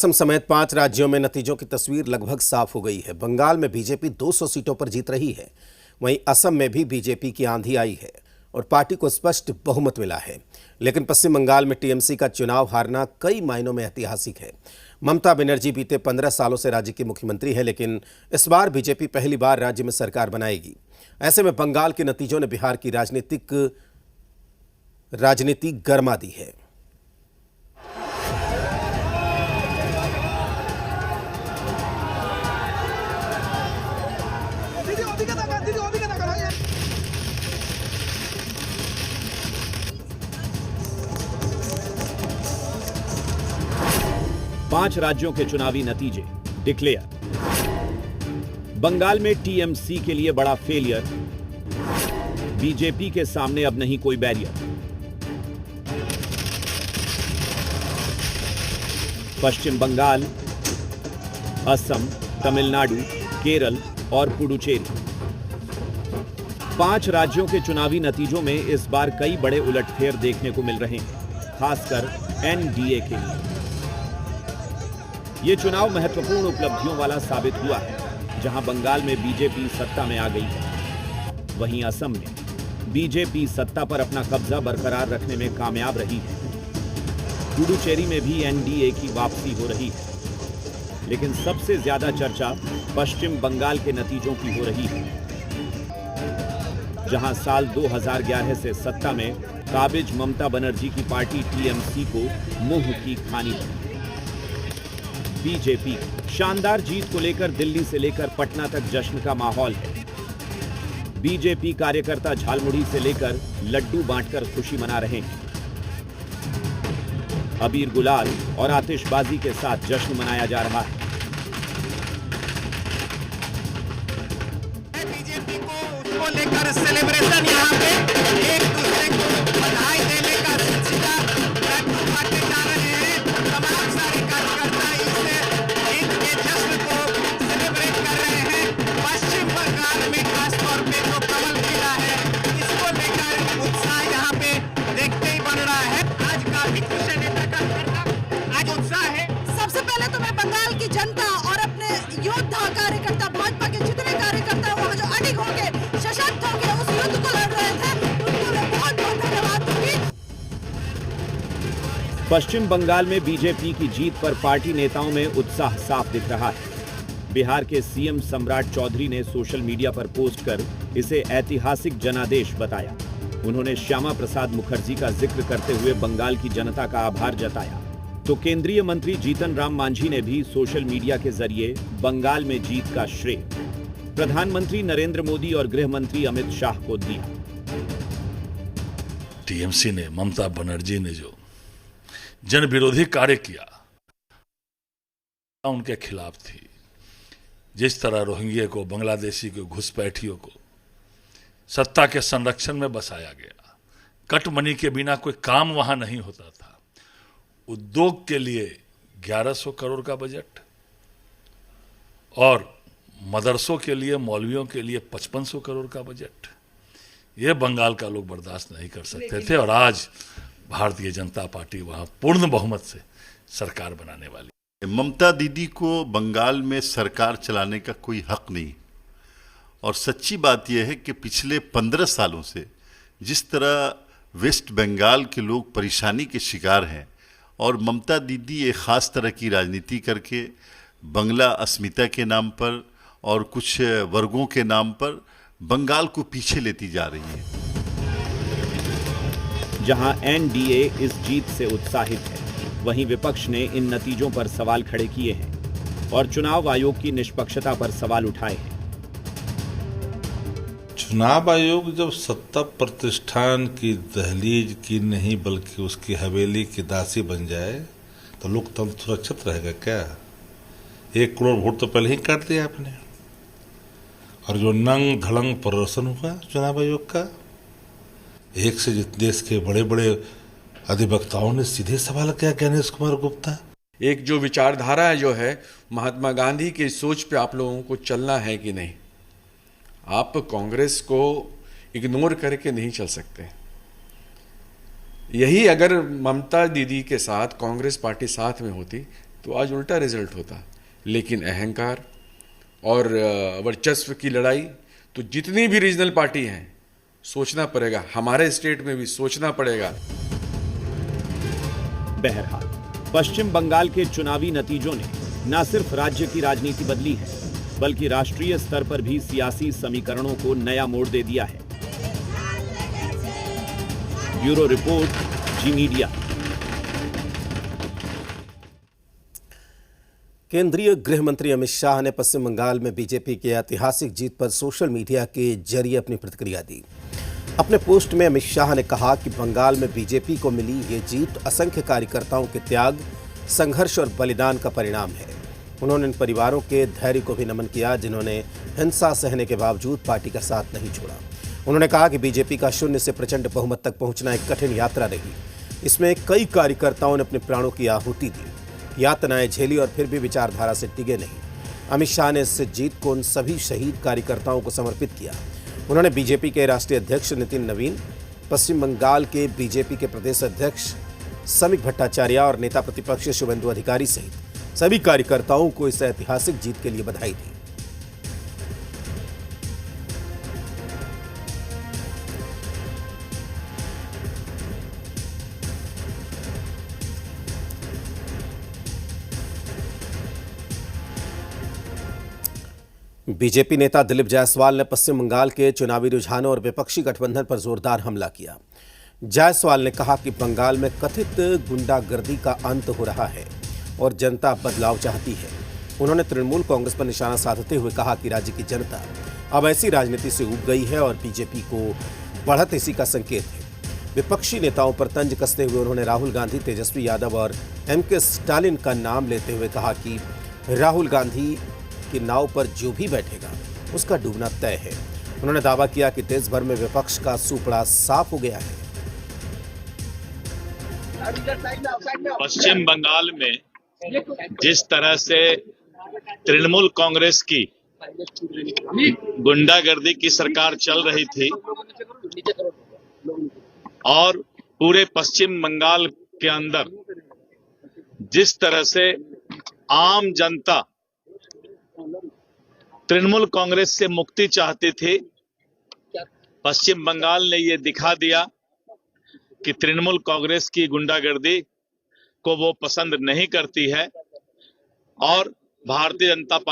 असम समेत 5 राज्यों में नतीजों की तस्वीर लगभग साफ हो गई है। बंगाल में बीजेपी 200 सीटों पर जीत रही है। वहीं असम में भी बीजेपी की आंधी आई है और पार्टी को स्पष्ट बहुमत मिला है। लेकिन पश्चिम बंगाल में टीएमसी का चुनाव हारना कई मायनों में ऐतिहासिक है। ममता बनर्जी बीते 15 सालों से राज्य की मुख्यमंत्री है, लेकिन इस बार बीजेपी पहली बार राज्य में सरकार बनाएगी। ऐसे में बंगाल के नतीजों ने बिहार की राजनीति गरमा दी है। पांच राज्यों के चुनावी नतीजे डिक्लेयर। बंगाल में टीएमसी के लिए बड़ा फेलियर। बीजेपी के सामने अब नहीं कोई बैरियर। पश्चिम बंगाल, असम, तमिलनाडु, केरल और पुडुचेरी, 5 राज्यों के चुनावी नतीजों में इस बार कई बड़े उलटफेर देखने को मिल रहे हैं, खासकर एनडीए के लिए। यह चुनाव महत्वपूर्ण उपलब्धियों वाला साबित हुआ है, जहां बंगाल में बीजेपी सत्ता में आ गई है। वहीं असम में बीजेपी सत्ता पर अपना कब्जा बरकरार रखने में कामयाब रही है। पुडुचेरी में भी एनडीए की वापसी हो रही है। लेकिन सबसे ज्यादा चर्चा पश्चिम बंगाल के नतीजों की हो रही है, जहां साल 2011 से सत्ता में काबिज ममता बनर्जी की पार्टी टीएमसी को मुंह की खानी पड़ी। बीजेपी शानदार जीत को लेकर दिल्ली से लेकर पटना तक जश्न का माहौल है। बीजेपी कार्यकर्ता झालमुड़ी से लेकर लड्डू बांटकर खुशी मना रहे हैं। अबीर गुलाल और आतिशबाजी के साथ जश्न मनाया जा रहा है। बीजेपी को उसको लेकर सेलिब्रेशन यहाँ पे एक दूसरे को बधाई देने का सिलसिला बांटे जा रहे हैं। तमाम सारे कार्यकर्ता इस के जश्न को सेलिब्रेट कर रहे हैं। पश्चिम बंगाल में खासतौर पे जो कमल खिला है, इसको लेकर उत्साह यहाँ पे देखते ही बन रहा है। आज काफी खुश है नेता कार्यकर्ता, आज उत्साह है। सबसे पहले तो मैं बंगाल की जनता और अपने योद्धा कार्यकर्ता, भाजपा के जितने कार्यकर्ता वहां जो अडिग होके सशक्त होके उस युद्ध को लड़ रहे थे, उनको मैं बहुत बहुत धन्यवाद दूंगी। पश्चिम बंगाल में बीजेपी की जीत पर पार्टी नेताओं में उत्साह साफ दिख रहा है। बिहार के सीएम सम्राट चौधरी ने सोशल मीडिया पर पोस्ट कर इसे ऐतिहासिक जनादेश बताया। उन्होंने श्यामा प्रसाद मुखर्जी का जिक्र करते हुए बंगाल की जनता का आभार जताया। तो केंद्रीय मंत्री जीतन राम मांझी ने भी सोशल मीडिया के जरिए बंगाल में जीत का श्रेय प्रधानमंत्री नरेंद्र मोदी और गृह मंत्री अमित शाह को दिया। टीएमसी ने, ममता बनर्जी ने जो जन विरोधी कार्य किया, उनके खिलाफ थी। जिस तरह रोहिंग्या को, बांग्लादेशी को, घुसपैठियों को सत्ता के संरक्षण में बसाया गया, कटमनी के बिना कोई काम वहां नहीं होता था। उद्योग के लिए 1100 करोड़ का बजट और मदरसों के लिए, मौलवियों के लिए 5500 करोड़ का बजट, ये बंगाल का लोग बर्दाश्त नहीं कर सकते थे। और आज भारतीय जनता पार्टी वहां पूर्ण बहुमत से सरकार बनाने वाली। ममता दीदी को बंगाल में सरकार चलाने का कोई हक नहीं। और सच्ची बात यह है कि पिछले 15 सालों से जिस तरह वेस्ट बंगाल के लोग परेशानी के शिकार हैं, और ममता दीदी एक ख़ास तरह की राजनीति करके बंगला अस्मिता के नाम पर और कुछ वर्गों के नाम पर बंगाल को पीछे लेती जा रही है। जहां एनडीए इस जीत से उत्साहित है, वहीं विपक्ष ने इन नतीजों पर सवाल खड़े किए हैं और चुनाव आयोग की निष्पक्षता पर सवाल उठाए हैं। चुनाव आयोग जब सत्ता प्रतिष्ठान की दहलीज की नहीं बल्कि उसकी हवेली की दासी बन जाए तो लोकतंत्र सुरक्षित रहेगा क्या? 1 करोड़ वोट तो पहले ही काट दिया आपने। और जो नंग धड़ंग प्रदर्शन हुआ चुनाव आयोग का, एक से देश के बड़े बड़े अधिवक्ताओं ने सीधे सवाल किया, ज्ञानेश कुमार गुप्ता। एक जो विचारधारा जो है महात्मा गांधी की सोच पे आप लोगों को चलना है कि नहीं। आप कांग्रेस को इग्नोर करके नहीं चल सकते। यही अगर ममता दीदी के साथ कांग्रेस पार्टी साथ में होती तो आज उल्टा रिजल्ट होता। लेकिन अहंकार और वर्चस्व की लड़ाई, तो जितनी भी रीजनल पार्टी हैं सोचना पड़ेगा, हमारे स्टेट में भी सोचना पड़ेगा। बहरहाल पश्चिम बंगाल के चुनावी नतीजों ने न सिर्फ राज्य की राजनीति बदली है, बल्कि राष्ट्रीय स्तर पर भी सियासी समीकरणों को नया मोड़ दे दिया है। ब्यूरो रिपोर्ट, जी मीडिया। केंद्रीय गृह मंत्री अमित शाह ने पश्चिम बंगाल में बीजेपी की ऐतिहासिक जीत पर सोशल मीडिया के जरिए अपनी प्रतिक्रिया दी। अपने पोस्ट में अमित शाह ने कहा कि बंगाल में बीजेपी को मिली ये जीत असंख्य कार्यकर्ताओं के त्याग, संघर्ष और बलिदान का परिणाम है। उन्होंने इन परिवारों के धैर्य को भी नमन किया जिन्होंने हिंसा सहने के बावजूद पार्टी का साथ नहीं छोड़ा। उन्होंने कहा कि बीजेपी का शून्य से प्रचंड बहुमत तक पहुंचना एक कठिन यात्रा रही। इसमें कई कार्यकर्ताओं ने अपने प्राणों की आहुति दी, यातनाएं झेली और फिर भी विचारधारा से टिके नहीं। अमित शाह ने इस जीत को उन सभी शहीद कार्यकर्ताओं को समर्पित किया। उन्होंने बीजेपी के राष्ट्रीय अध्यक्ष नितिन नवीन, पश्चिम बंगाल के बीजेपी के प्रदेश अध्यक्ष समीक भट्टाचार्य और नेता प्रतिपक्ष शुभेंदु अधिकारी सहित सभी कार्यकर्ताओं को इस ऐतिहासिक जीत के लिए बधाई दी। बीजेपी नेता दिलीप जायसवाल ने पश्चिम बंगाल के चुनावी रुझानों और विपक्षी गठबंधन पर जोरदार हमला किया। जायसवाल ने कहा कि बंगाल में कथित गुंडागर्दी का अंत हो रहा है और जनता बदलाव चाहती है। उन्होंने तृणमूल कांग्रेस पर निशाना साधते हुए कहा कि राज्य की जनता अब ऐसी राजनीति से ऊब गई है और बीजेपी को बढ़त इसी का संकेत है। विपक्षी नेताओं पर तंज कसते हुए उन्होंने राहुल गांधी, तेजस्वी यादव और एमके स्टालिन का नाम लेते हुए कहा कि राहुल गांधी की नाव पर जो भी बैठेगा उसका डूबना तय है। उन्होंने दावा किया कि देश भर में विपक्ष का सूपड़ा साफ हो गया है। पश्चिम बंगाल में जिस तरह से तृणमूल कांग्रेस की गुंडागर्दी की सरकार चल रही थी और पूरे पश्चिम बंगाल के अंदर जिस तरह से आम जनता तृणमूल कांग्रेस से मुक्ति चाहती थी, पश्चिम बंगाल ने यह दिखा दिया कि तृणमूल कांग्रेस की गुंडागर्दी को वो पसंद नहीं करती है और भारतीय जनता पार्टी